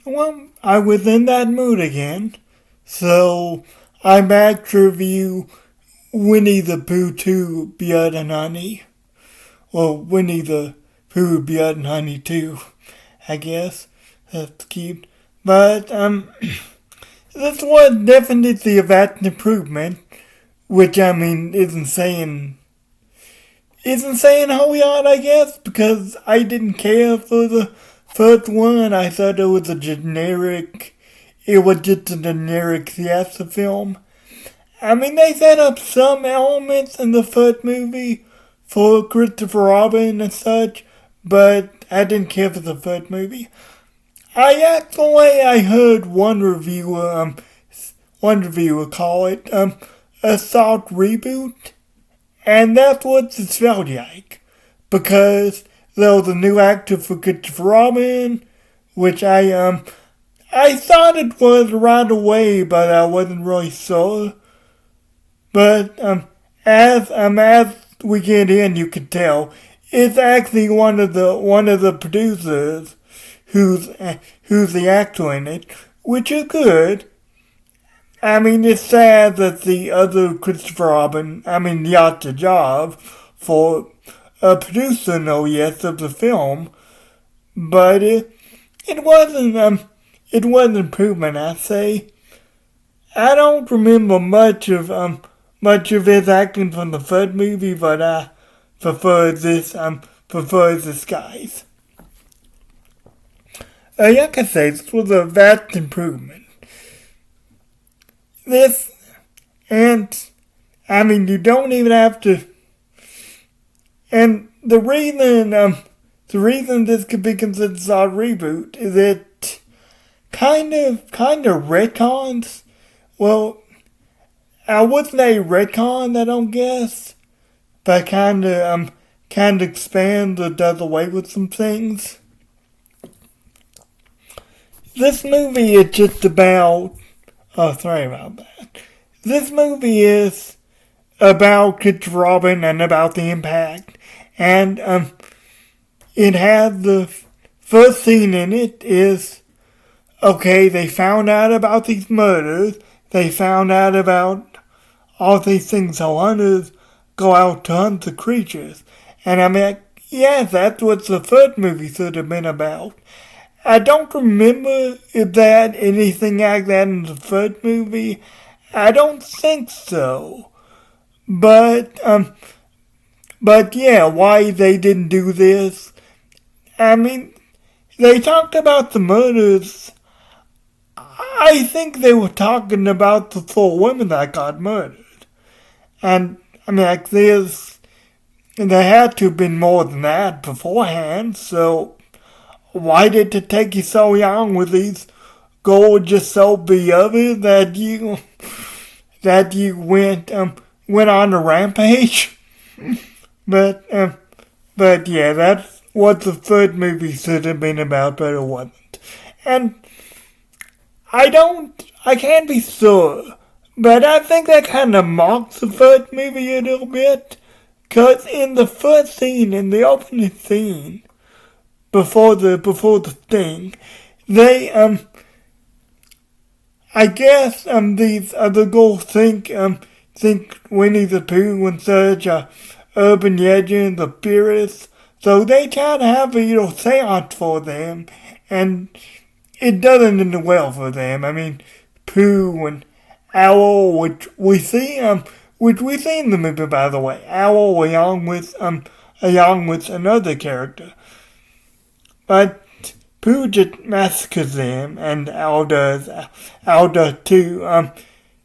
Well, I was in that mood again, so I'm back to review Winnie the Pooh 2 Blood and Honey. Well, Winnie the Pooh Blood and Honey 2, I guess. That's cute. But, this was definitely a vast improvement, which, I mean, isn't saying a whole lot, I guess, because I didn't care for the first one. I thought it was it was just a generic siesta film. I mean, they set up some elements in the first movie for Christopher Robin and such, but I didn't care for the first movie. I heard one reviewer call it, a soft reboot, and that's what it felt like, because there was a new actor for Christopher Robin, which I thought it was right away, but I wasn't really sure. But as we get in, you can tell it's actually one of the producers who's the actor in it, which is good. I mean, it's sad that the other Christopher Robin, got the job for a producer, no yes, of the film, but it was an improvement, I'd say. I don't remember much of his acting from the first movie, but I prefer this guy's. Like I say, this was a vast improvement. This, and, you don't even have to, and the reason this could be considered a reboot is it kind of retcons, well, I wouldn't say retcon, I don't guess, but kind of expands or does away with some things. This movie is just about, oh, sorry about that. This movie is about Christopher Robin and about the impact, and it has the first scene in it is, okay, they found out about these murders, they found out about all these things, so hunters go out to hunt the creatures. And yes, that's what the first movie should have been about. I don't remember if they had anything like that in the first movie. I don't think so. But yeah, why they didn't do this? They talked about the murders. I think they were talking about the 4 women that got murdered. And, there had to have been more than that beforehand, so why did it take you so long with these gorgeous, so beloved that you went on a rampage? but yeah, that's what the third movie should have been about, but it wasn't. And I can't be sure, but I think that kind of mocks the first movie a little bit, cause in the first scene, in the opening scene, before the thing, they, I guess, these other girls think Winnie the Pooh and such are urban legends or spirits, so they try to have a little seance for them, and it doesn't end well for them. Pooh and Owl, which we see in the movie, by the way, Owl along with another character. But Pooh just massacres them, and Owl does too.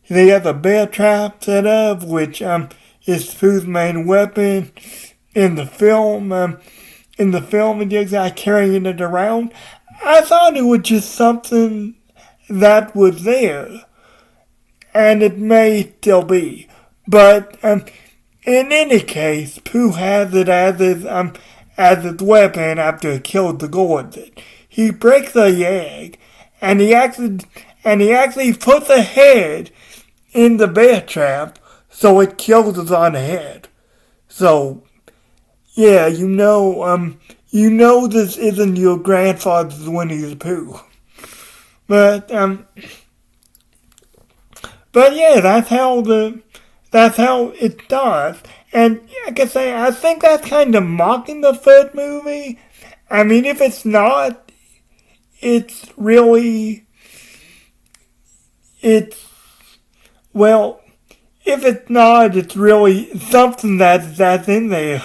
They have a bear trap set up, which is Pooh's main weapon in the film. And the guy carrying it around. I thought it was just something that was there, and it may still be. But in any case, Pooh has it as his weapon after he killed the girl with it. He breaks the egg, and he actually puts a head in the bear trap, so it kills us on the head. So, yeah, you know this isn't your grandfather's Winnie the Pooh. But but yeah, that's how it does. And like I say, I think that's kind of mocking the third movie. I mean, if it's not, it's really, it's, well, if it's not, it's really something that's in there.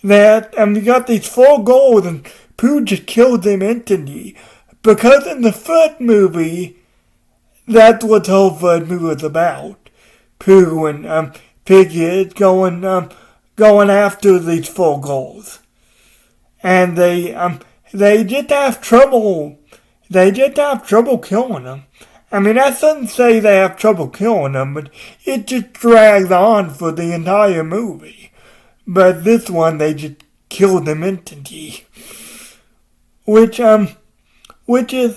That, you got these four goals and Pooh just killed them instantly. Because in the third movie, that's what the whole third movie was about. Pooh and Piggy going after these four goals. And they just have trouble. They just have trouble killing them. I mean, I shouldn't say they have trouble killing them, but it just drags on for the entire movie. But this one, they just killed them instantly. Which is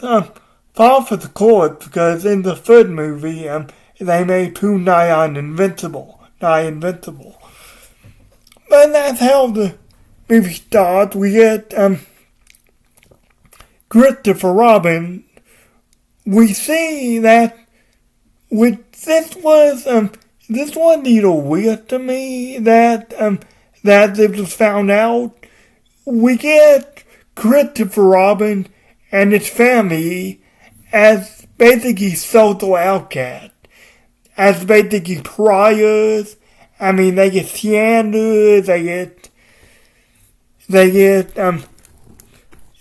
par for the course, because in the third movie, they made Pooh nigh invincible. But that's how the movie starts. We get Christopher Robin. We see that this was a little weird to me that it was found out. We get Christopher Robin and his family as basically social outcasts, as basically pariahs. I mean, they get slandered,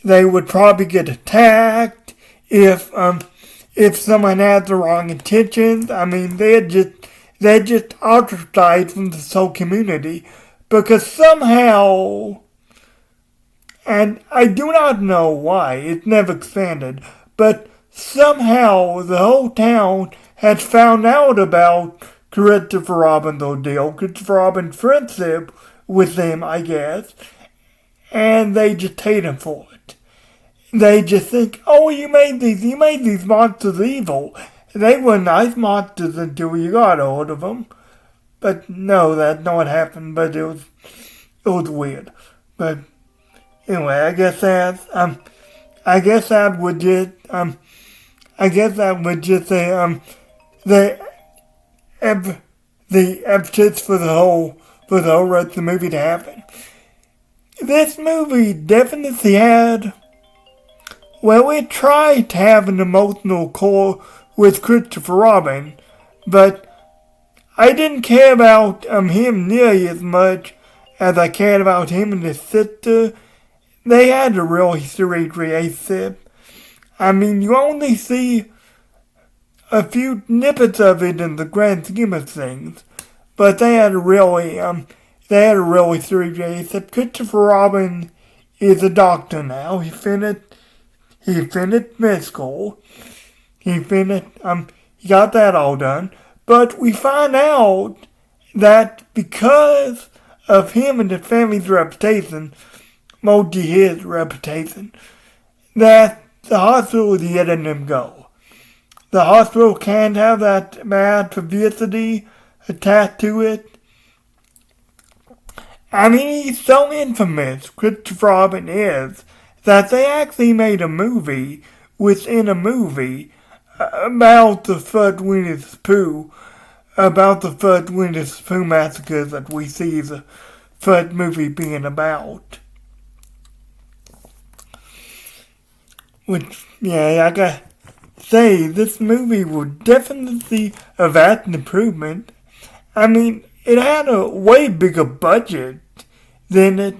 they would probably get attacked if someone had the wrong intentions. I mean, they're just ostracized from the whole community because somehow, and I do not know why, it's never expanded, but somehow the whole town has found out about Christopher Robin's ordeal, Christopher Robin's friendship with them, I guess, and they just hate him for it. They just think, oh, you made these monsters evil. They were nice monsters until you got a hold of them. But no, that's not what happened, but it was weird. But anyway, I guess that would just say the emphasis for the whole rest of the movie to happen. This movie definitely had, well, it tried to have an emotional core with Christopher Robin, but I didn't care about him nearly as much as I cared about him and his sister. They had a really sweet relationship. I mean, you only see a few snippets of it in the grand scheme of things, but they had a really sweet relationship. Christopher Robin is a doctor now. He finished med school. He got that all done. But we find out that because of him and the family's reputation, mostly his reputation, that the hospital is letting him go. The hospital can't have that bad publicity attached to it. I mean, he's so infamous, Christopher Robin is, that they actually made a movie within a movie about the first Winnie the Pooh, massacre that we see the first movie being about. Which, yeah, I gotta say, this movie would definitely have had an improvement. I mean, it had a way bigger budget than it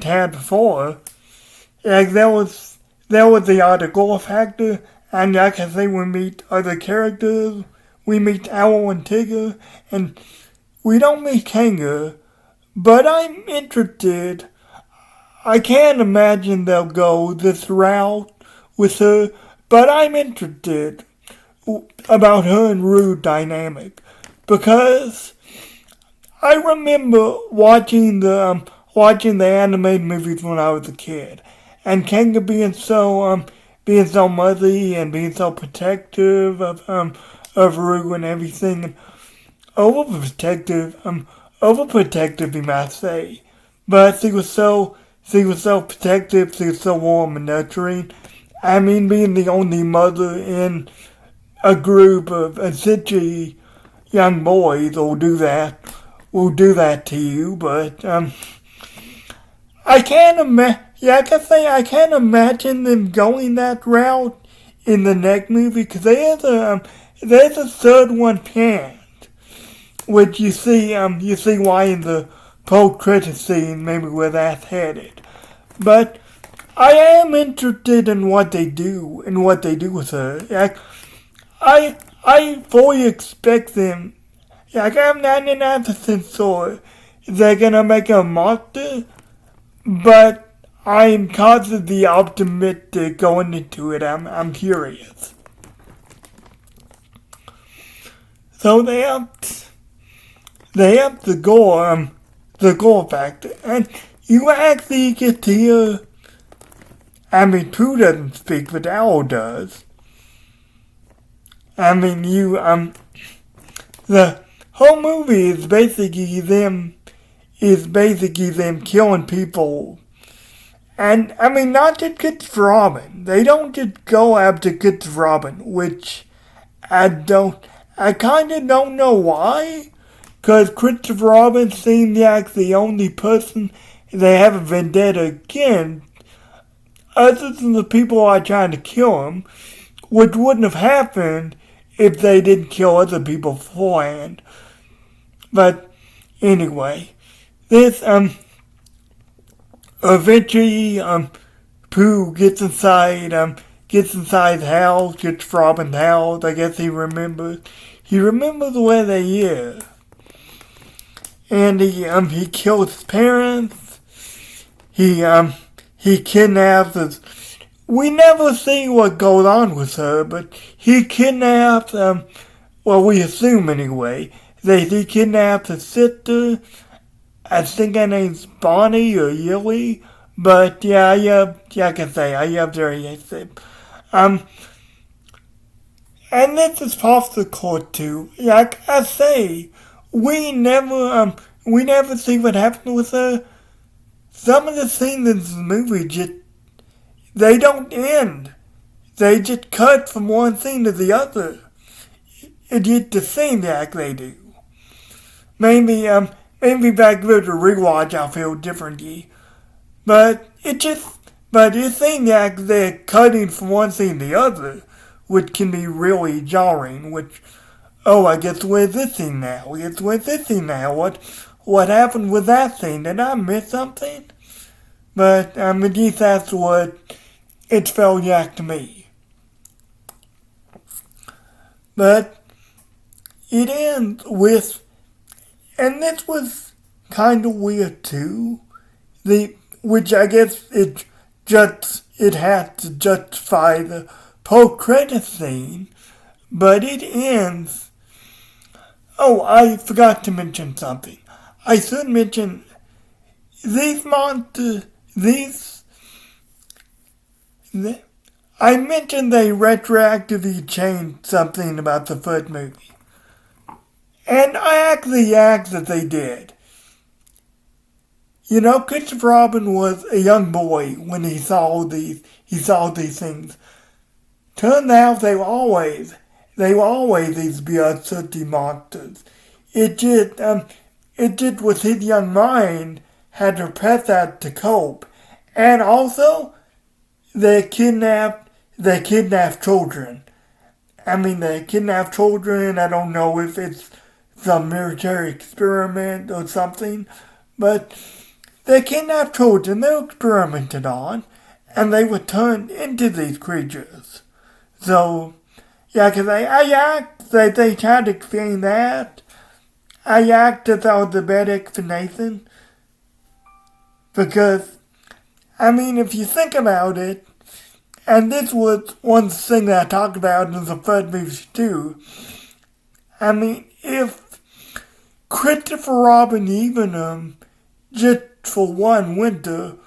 had before. Like there was the article factor, and like I say, we meet other characters. We meet Owl and Tigger, and we don't meet Kanga, but I'm interested. I can't imagine they'll go this route with her, but I'm interested about her and Rue dynamic, because I remember watching the animated movies when I was a kid, and Kanga being so motherly and being so protective of Rue and everything, and overprotective, you might say, but she was so she was so protective, she was so warm and nurturing. I mean, being the only mother in a group of essentially young boys will do that to you, but, I can't imagine, yeah, I can say I can't imagine them going that route in the next movie, because there's a third one planned, which you see why in the post-credit scene, maybe where that's headed. But I am interested in what they do with her. Like, I fully expect them. Like, I'm 99% sure they're gonna make a monster, but I'm constantly optimistic going into it. I'm curious. So they have the gore factor, and you actually get to hear. I mean, Pooh doesn't speak, but Owl does. I mean, the whole movie is basically them killing people. And, I mean, not just Christopher Robin. They don't just go after Christopher Robin, which I kinda don't know why. Because Christopher Robin seems like the only person they have a vendetta against, other than the people who are trying to kill him, which wouldn't have happened if they didn't kill other people beforehand. But anyway, this eventually Pooh gets inside the house, gets Robin's house. I guess he remembers where they is. And he kills his parents. He kidnaps his. We never see what goes on with her, but he kidnaps, well, we assume anyway, that he kidnaps his sister. I think her name's Bonnie or Yilly, but yeah, I can say, I have very safe. And this is part of the court too. Like I say, we never see what happened with her. Some of the scenes in this movie they don't end. They just cut from one scene to the other. It just seems like they do. Maybe back there to rewatch I'll feel differently. But it seems like they're cutting from one scene to the other, which can be really jarring, I guess where's this scene now? What happened with that scene? Did I miss something? But, at least that's what it felt like to me. But, it ends with, and this was kind of weird too, which I guess it has to justify the post-credit scene, but it ends. Oh, I forgot to mention something. I should mention these monsters. I mentioned they retroactively changed something about the first movie, and I actually asked that they did. Christopher Robin was a young boy when he saw these things. Turned out they were always these bloodthirsty monsters. It just was his young mind had to repress that to cope. And also, they kidnapped children. They kidnapped children. I don't know if it's some military experiment or something, but they kidnapped children. They were experimented on, and they were turned into these creatures. So, yeah, because they tried to explain that. I asked if that was a better explanation. Because, if you think about it, and this was one thing that I talked about in the first movie too, if Christopher Robin even just for one winter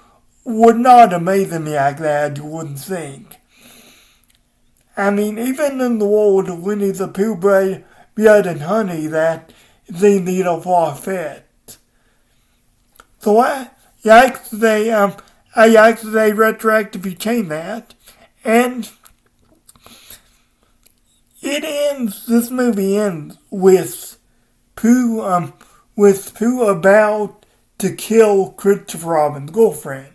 would not amaze me like that, you wouldn't think. Even in the world of Winnie the Pooh, Blood and Honey, that seemed a little far-fetched. So I actually retroactively changed that. And this movie ends with Pooh about to kill Christopher Robin's girlfriend.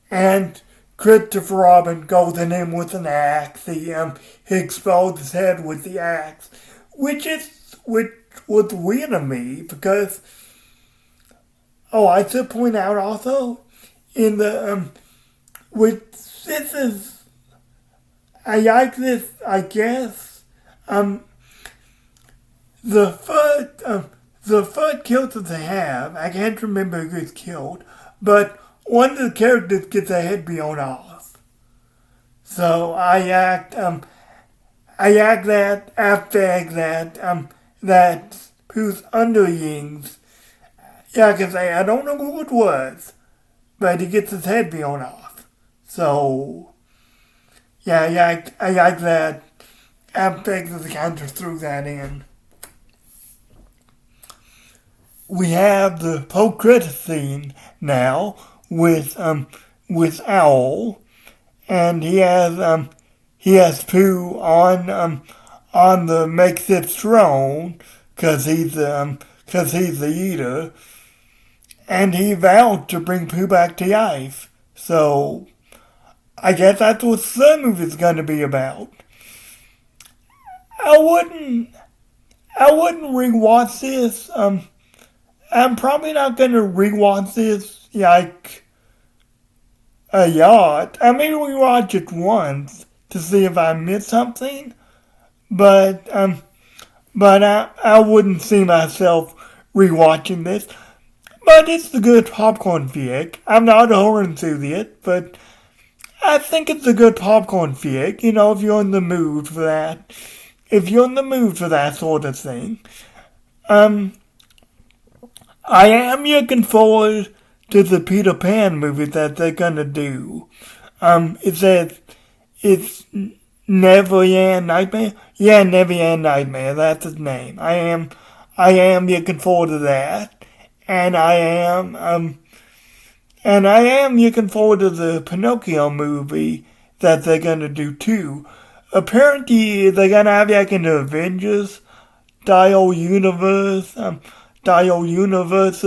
And Christopher Robin goes in him with an axe. He explodes his head with the axe. Which was weird to me because, I should point out also, in the, I like this, I guess, the first kill that they have, I can't remember who gets killed, but one of the characters gets their head blown off. So I act that Pooh's underlings, I can say, I don't know who it was, but he gets his head blown off. So, I like that aspect of the character threw that in. We have the post-credit scene now with Owl, and he has Pooh on the makeshift throne because he's the eater, and he vowed to bring Pooh back to life. So I guess that's what the movie's gonna be about. I wouldn't rewatch this. I'm probably not gonna rewatch this like a lot. I may rewatch it once to see if I missed something, but I wouldn't see myself rewatching this. But it's a good popcorn flick. I'm not a horror enthusiast, but I think it's a good popcorn flick. You know, if you're in the mood for that. If you're in the mood for that sort of thing. I am looking forward to the Peter Pan movie that they're gonna do. It says it's Neverland Nightmare? Yeah, Neverland Nightmare, that's his name. I am looking forward to that. And I am looking forward to the Pinocchio movie that they're gonna do too. Apparently they're gonna have like an Avengers style universe a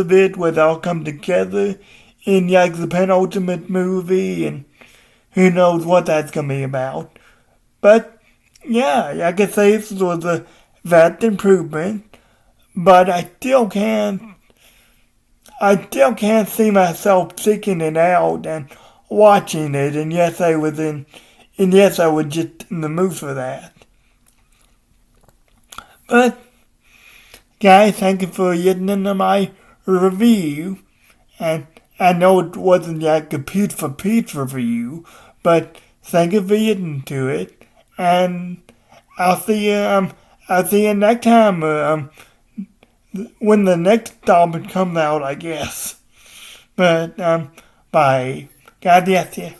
bit where they'll come together in like the penultimate movie, and who knows what that's gonna be about. But yeah, I can say this was a vast improvement, but I still can't see myself seeking it out and watching it, and yes, I was just in the mood for that. But guys, thank you for listening to my review, and I know it wasn't like a piece for piece review, but thank you for listening to it, and I'll see you next time. When the next installment comes out, I guess. But, bye. God bless you.